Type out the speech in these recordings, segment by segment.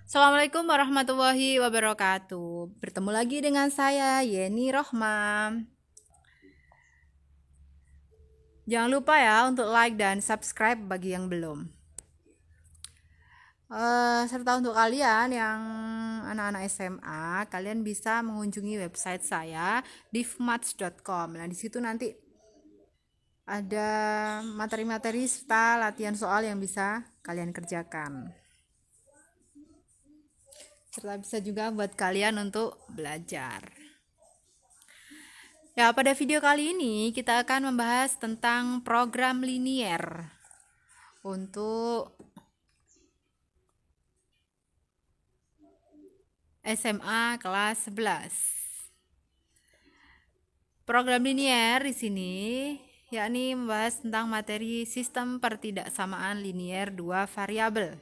Assalamualaikum warahmatullahi wabarakatuh. Bertemu lagi dengan saya Yeni Rohma. Jangan lupa ya untuk like dan subscribe bagi yang belum. Serta untuk kalian yang anak-anak SMA, kalian bisa mengunjungi website saya divmats.com. Nah, di situ nanti ada materi-materi serta latihan soal yang bisa kalian kerjakan. Serta bisa juga buat kalian untuk belajar. Ya, pada video kali ini kita akan membahas tentang program linier untuk SMA kelas 11. Program linier di sini yakni membahas tentang materi sistem pertidaksamaan linier dua variabel.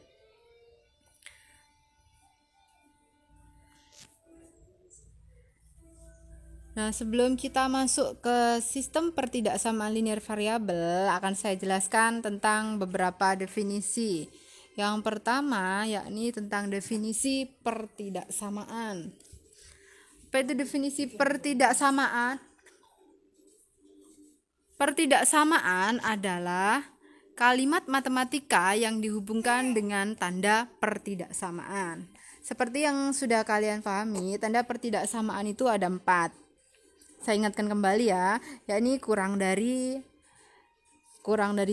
Nah, sebelum kita masuk ke sistem pertidaksamaan linier variabel, akan saya jelaskan tentang beberapa definisi. Yang pertama, yakni tentang definisi pertidaksamaan. Apa itu definisi pertidaksamaan? Pertidaksamaan adalah kalimat matematika yang dihubungkan dengan tanda pertidaksamaan. Seperti yang sudah kalian pahami, tanda pertidaksamaan itu ada 4. Saya ingatkan kembali ya, yakni kurang dari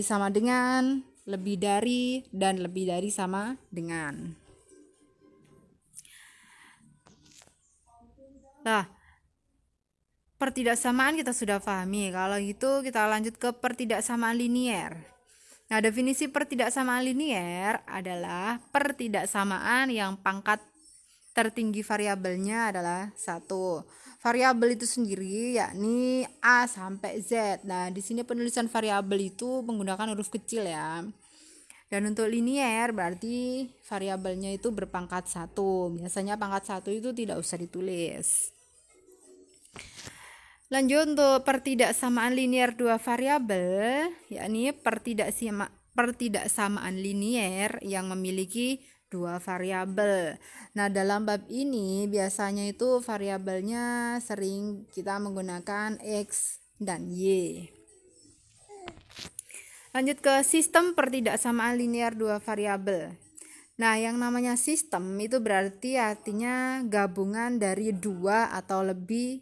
sama dengan, lebih dari, dan lebih dari sama dengan. Nah, pertidaksamaan kita sudah pahami. Kalau gitu kita lanjut ke pertidaksamaan linier. Nah, definisi pertidaksamaan linier adalah pertidaksamaan yang pangkat tertinggi variabelnya adalah 1. Variabel itu sendiri yakni A sampai Z. Nah, di sini penulisan variabel itu menggunakan huruf kecil ya. Dan untuk linier berarti variabelnya itu berpangkat 1. Biasanya pangkat 1 itu tidak usah ditulis. Lanjut untuk pertidaksamaan linier dua variabel, yakni pertidaksamaan linier yang memiliki dua variabel. Nah, dalam bab ini biasanya itu variabelnya sering kita menggunakan X dan Y. Lanjut ke sistem pertidaksamaan linier dua variabel. Nah, yang namanya sistem itu berarti artinya gabungan dari dua atau lebih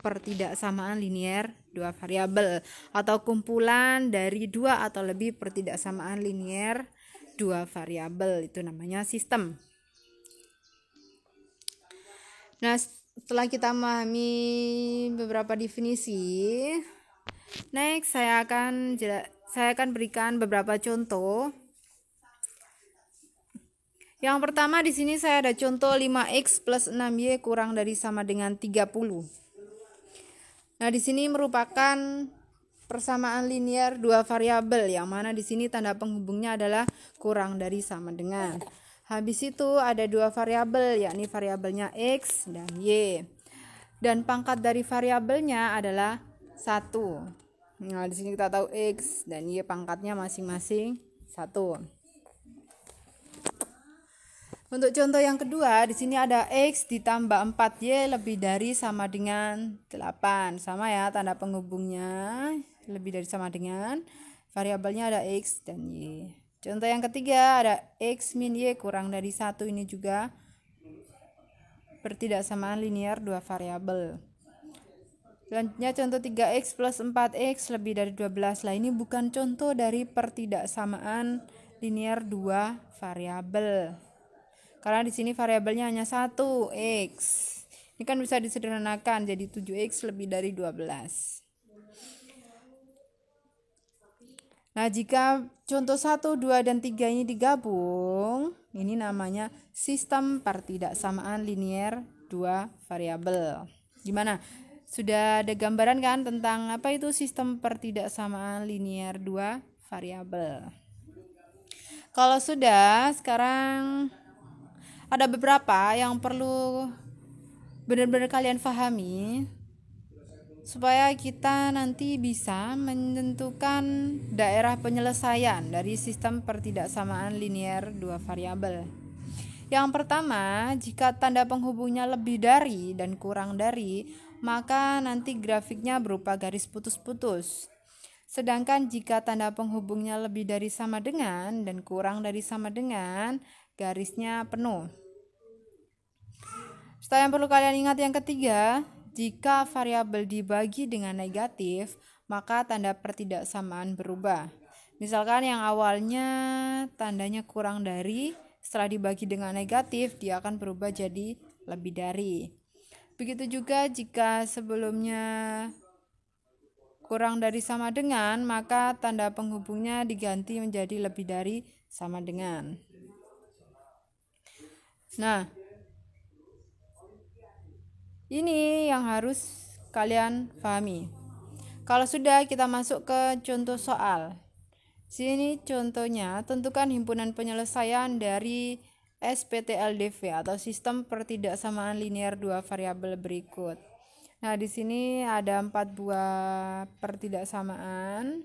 pertidaksamaan linier dua variabel atau kumpulan dari dua atau lebih pertidaksamaan linier dua variabel, itu namanya sistem. Nah, setelah kita memahami beberapa definisi, next saya akan berikan beberapa contoh. Yang pertama di sini saya ada contoh 5x plus 6y kurang dari sama dengan 30. Nah, di sini merupakan persamaan linier dua variabel yang mana di sini tanda penghubungnya adalah kurang dari sama dengan. Habis itu ada dua variabel yakni variabelnya x dan y. Dan pangkat dari variabelnya adalah 1. Nah, di sini kita tahu x dan y pangkatnya masing-masing 1. Untuk contoh yang kedua, di sini ada X ditambah 4Y lebih dari sama dengan 8. Sama ya, tanda penghubungnya lebih dari sama dengan. Variabelnya ada X dan Y. Contoh yang ketiga ada X min Y kurang dari 1. Ini juga pertidaksamaan linier dua variabel. Selanjutnya contoh 3X plus 4X lebih dari 12. Lah, ini bukan contoh dari pertidaksamaan linier dua variabel. Karena di sini variabelnya hanya 1, X. Ini kan bisa disederhanakan jadi 7X lebih dari 12. Nah, jika contoh 1, 2, dan 3 ini digabung, ini namanya sistem pertidaksamaan linier dua variabel. Gimana? Sudah ada gambaran kan tentang apa itu sistem pertidaksamaan linier dua variabel? Kalau sudah, sekarang ada beberapa yang perlu benar-benar kalian pahami supaya kita nanti bisa menentukan daerah penyelesaian dari sistem pertidaksamaan linier dua variabel. Yang pertama, jika tanda penghubungnya lebih dari dan kurang dari, maka nanti grafiknya berupa garis putus-putus. Sedangkan jika tanda penghubungnya lebih dari sama dengan dan kurang dari sama dengan, garisnya penuh. Setelah yang perlu kalian ingat yang ketiga, jika variabel dibagi dengan negatif, maka tanda pertidaksamaan berubah. Misalkan yang awalnya tandanya kurang dari, setelah dibagi dengan negatif, dia akan berubah jadi lebih dari. Begitu juga jika sebelumnya kurang dari sama dengan, maka tanda penghubungnya diganti menjadi lebih dari sama dengan. Nah, ini yang harus kalian pahami. Kalau sudah, kita masuk ke contoh soal. Sini contohnya, tentukan himpunan penyelesaian dari SPTLDV atau sistem pertidaksamaan linear dua variabel berikut. Nah, di sini ada 4 buah pertidaksamaan.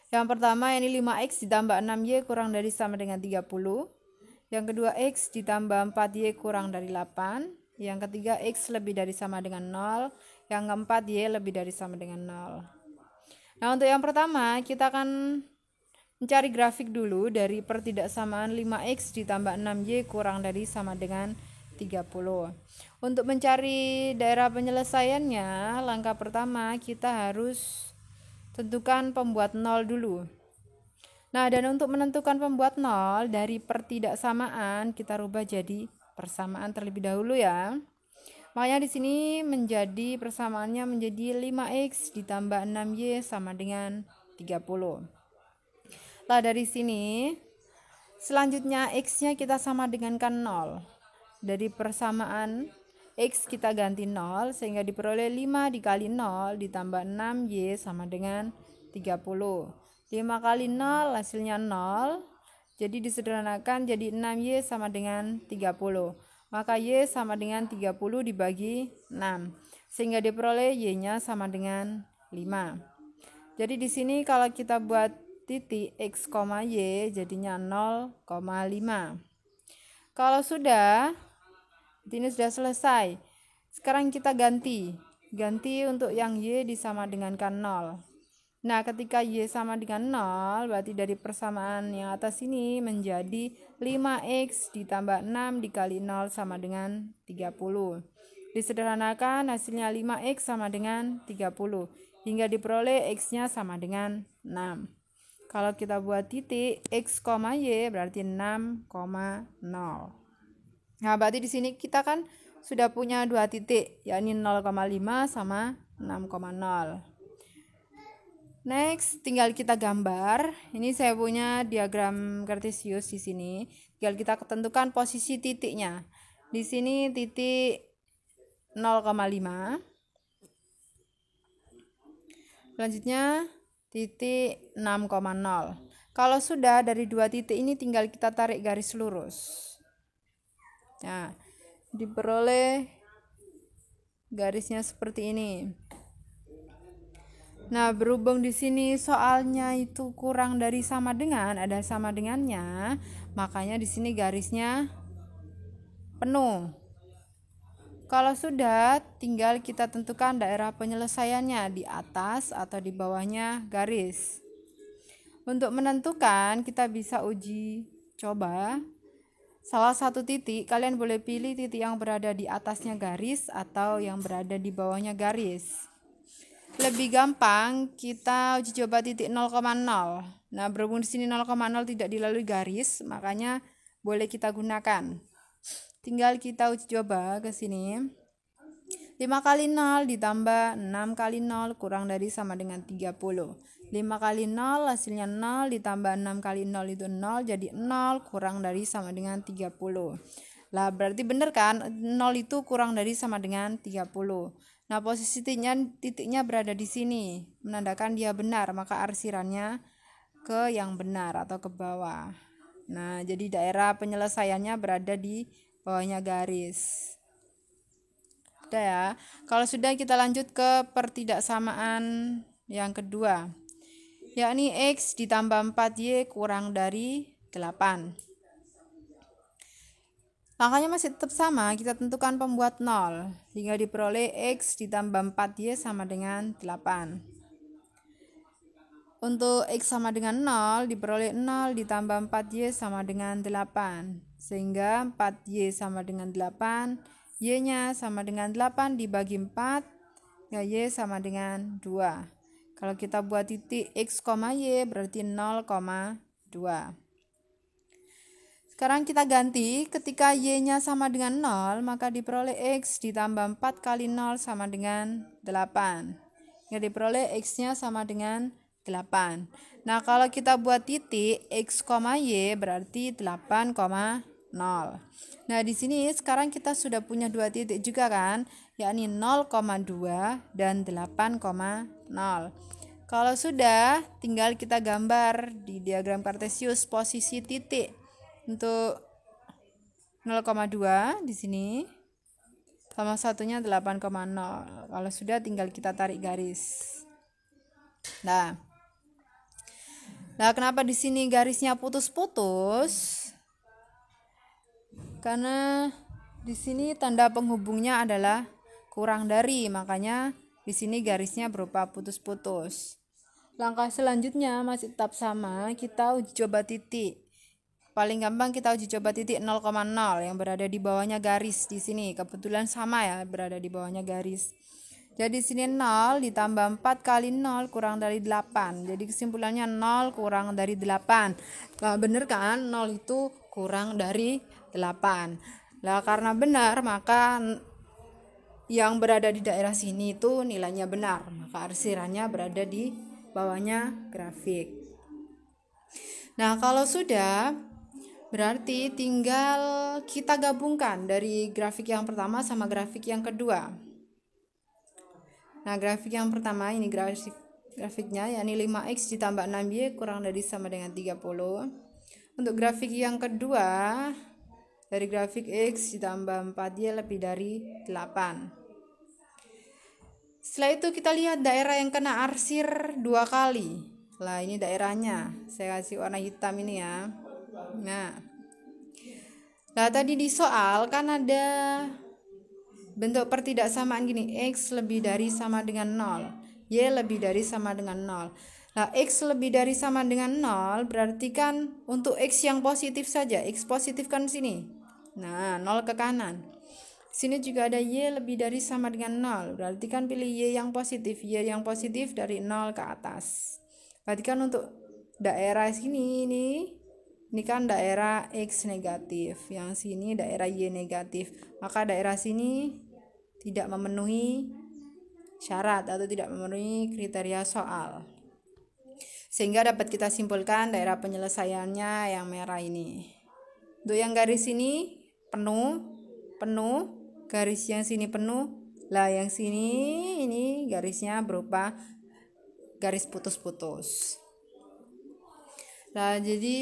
Yang pertama ini 5x ditambah 6y kurang dari sama dengan 30. Yang kedua x ditambah 4y kurang dari 8. Yang ketiga x lebih dari sama dengan 0. Yang keempat y lebih dari sama dengan 0. Nah, untuk yang pertama kita akan mencari grafik dulu dari pertidaksamaan 5x ditambah 6y kurang dari sama dengan 30. Untuk mencari daerah penyelesaiannya, langkah pertama kita harus tentukan pembuat 0 dulu. Nah, dan untuk menentukan pembuat 0 dari pertidaksamaan, kita rubah jadi persamaan terlebih dahulu ya. Makanya di sini menjadi persamaannya menjadi 5x ditambah 6y sama dengan 30. Nah, dari sini selanjutnya x-nya kita sama dengankan 0. Dari persamaan x kita ganti 0 sehingga diperoleh 5 dikali 0 ditambah 6y sama dengan 30. 5 kali 0 hasilnya 0. Jadi disederhanakan jadi 6y sama dengan 30. Maka y sama dengan 30 dibagi 6. Sehingga diperoleh y-nya sama dengan 5. Jadi di sini kalau kita buat titik x, y jadinya 0,5. Kalau sudah, ini sudah selesai. Sekarang kita ganti untuk yang y disama dengankan 0. Nah, ketika y sama dengan 0, berarti dari persamaan yang atas ini menjadi 5x ditambah 6 dikali 0 sama dengan 30. Disederhanakan hasilnya 5x sama dengan 30 hingga diperoleh x-nya sama dengan 6. Kalau kita buat titik x, y berarti 6,0. Nah, berarti di sini kita kan sudah punya dua titik, yakni 0,5 sama 6,0. Next, tinggal kita gambar. Ini saya punya diagram Cartesius di sini. Tinggal kita tentukan posisi titiknya. Di sini titik 0,5. Selanjutnya titik 6,0. Kalau sudah dari dua titik ini tinggal kita tarik garis lurus. Nah, diperoleh garisnya seperti ini. Nah, berhubung di sini soalnya itu kurang dari sama dengan, ada sama dengannya, makanya di sini garisnya penuh. Kalau sudah, tinggal kita tentukan daerah penyelesaiannya di atas atau di bawahnya garis. Untuk menentukan, kita bisa uji coba. Salah satu titik, kalian boleh pilih titik yang berada di atasnya garis atau yang berada di bawahnya garis. Lebih gampang kita uji coba titik 0,0. Nah, berhubung di sini 0,0 tidak dilalui garis, makanya boleh kita gunakan. Tinggal kita uji coba ke sini. 5 kali 0 ditambah 6 kali 0 kurang dari sama dengan 30. 5 kali 0 hasilnya 0 ditambah 6 kali 0 itu 0, jadi 0 kurang dari sama dengan 30. Lah, berarti benar kan? 0 itu kurang dari sama dengan 30. Nah, posisi titiknya berada di sini, menandakan dia benar, maka arsirannya ke yang benar atau ke bawah. Nah, jadi daerah penyelesaiannya berada di bawahnya garis. Sudah ya. Kalau sudah, kita lanjut ke pertidaksamaan yang kedua, yakni x ditambah 4y kurang dari 8. Langkahnya masih tetap sama, kita tentukan pembuat 0 hingga diperoleh X ditambah 4Y sama dengan 8. Untuk X sama dengan 0 diperoleh 0 ditambah 4Y sama dengan 8, sehingga 4Y sama dengan 8, Y nya sama dengan 8 dibagi 4, ya Y sama dengan 2. Kalau kita buat titik X, Y berarti 0,2. Sekarang kita ganti, ketika Y-nya sama dengan 0, maka diperoleh X ditambah 4 kali 0 sama dengan 8. Ya, diperoleh X-nya sama dengan 8. Nah, kalau kita buat titik X, Y berarti 8,0. Nah, di sini sekarang kita sudah punya dua titik juga kan, yakni 0,2 dan 8,0. Kalau sudah, tinggal kita gambar di diagram Kartesius posisi titik. Untuk 0,2 di sini sama satunya 8,0. Kalau sudah tinggal kita tarik garis. Nah, kenapa di sini garisnya putus-putus? Karena di sini tanda penghubungnya adalah kurang dari, makanya di sini garisnya berupa putus-putus. Langkah selanjutnya masih tetap sama, kita uji coba titik. Paling gampang kita uji coba titik 0,0 yang berada di bawahnya garis di sini. Kebetulan sama ya, berada di bawahnya garis. Jadi sini 0 ditambah 4 kali 0 kurang dari 8. Jadi kesimpulannya 0 kurang dari 8. Nah, bener kan? 0 itu kurang dari 8. Nah, karena benar, maka yang berada di daerah sini itu nilainya benar. Maka arsirannya berada di bawahnya grafik. Nah, kalau sudah, berarti tinggal kita gabungkan dari grafik yang pertama sama grafik yang kedua. Nah, grafik yang pertama ini grafiknya yakni 5X ditambah 6Y kurang dari sama dengan 30. Untuk grafik yang kedua, dari grafik X ditambah 4Y lebih dari 8. Setelah itu kita lihat daerah yang kena arsir 2 kali. Lah, ini daerahnya. Saya kasih warna hitam ini ya. Nah, tadi di soal kan ada bentuk pertidaksamaan gini, X lebih dari sama dengan 0, Y lebih dari sama dengan 0. Nah, X lebih dari sama dengan 0 berarti kan untuk X yang positif saja, X positif kan sini. Nah, 0 ke kanan. Sini juga ada Y lebih dari sama dengan 0, berarti kan pilih Y yang positif. Y yang positif dari 0 ke atas. Berarti kan untuk daerah sini ini kan daerah X negatif, yang sini daerah Y negatif. Maka daerah sini tidak memenuhi syarat atau tidak memenuhi kriteria soal. Sehingga dapat kita simpulkan daerah penyelesaiannya yang merah ini. Untuk yang garis ini penuh, garis yang sini penuh. Lah, yang sini ini garisnya berupa garis putus-putus. Nah, jadi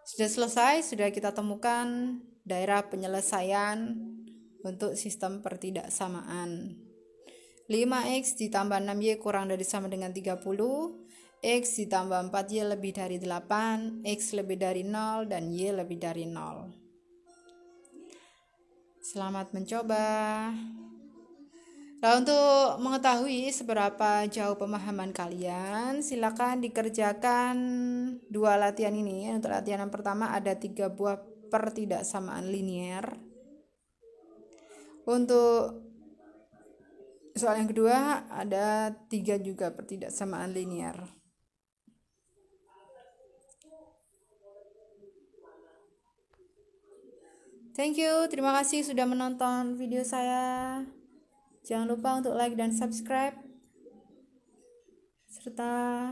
sudah selesai, sudah kita temukan daerah penyelesaian untuk sistem pertidaksamaan. 5X ditambah 6Y kurang dari sama dengan 30, X ditambah 4Y lebih dari 8, X lebih dari 0, dan Y lebih dari 0. Selamat mencoba. Nah, untuk mengetahui seberapa jauh pemahaman kalian, silakan dikerjakan 2 latihan ini. Untuk latihan yang pertama ada 3 buah pertidaksamaan linier. Untuk soal yang kedua ada 3 juga pertidaksamaan linier. Thank you, terima kasih sudah menonton video saya. Jangan lupa untuk like dan subscribe, serta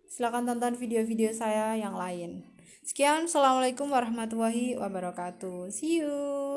silakan tonton video-video saya yang lain. Sekian, assalamualaikum warahmatullahi wabarakatuh. See you.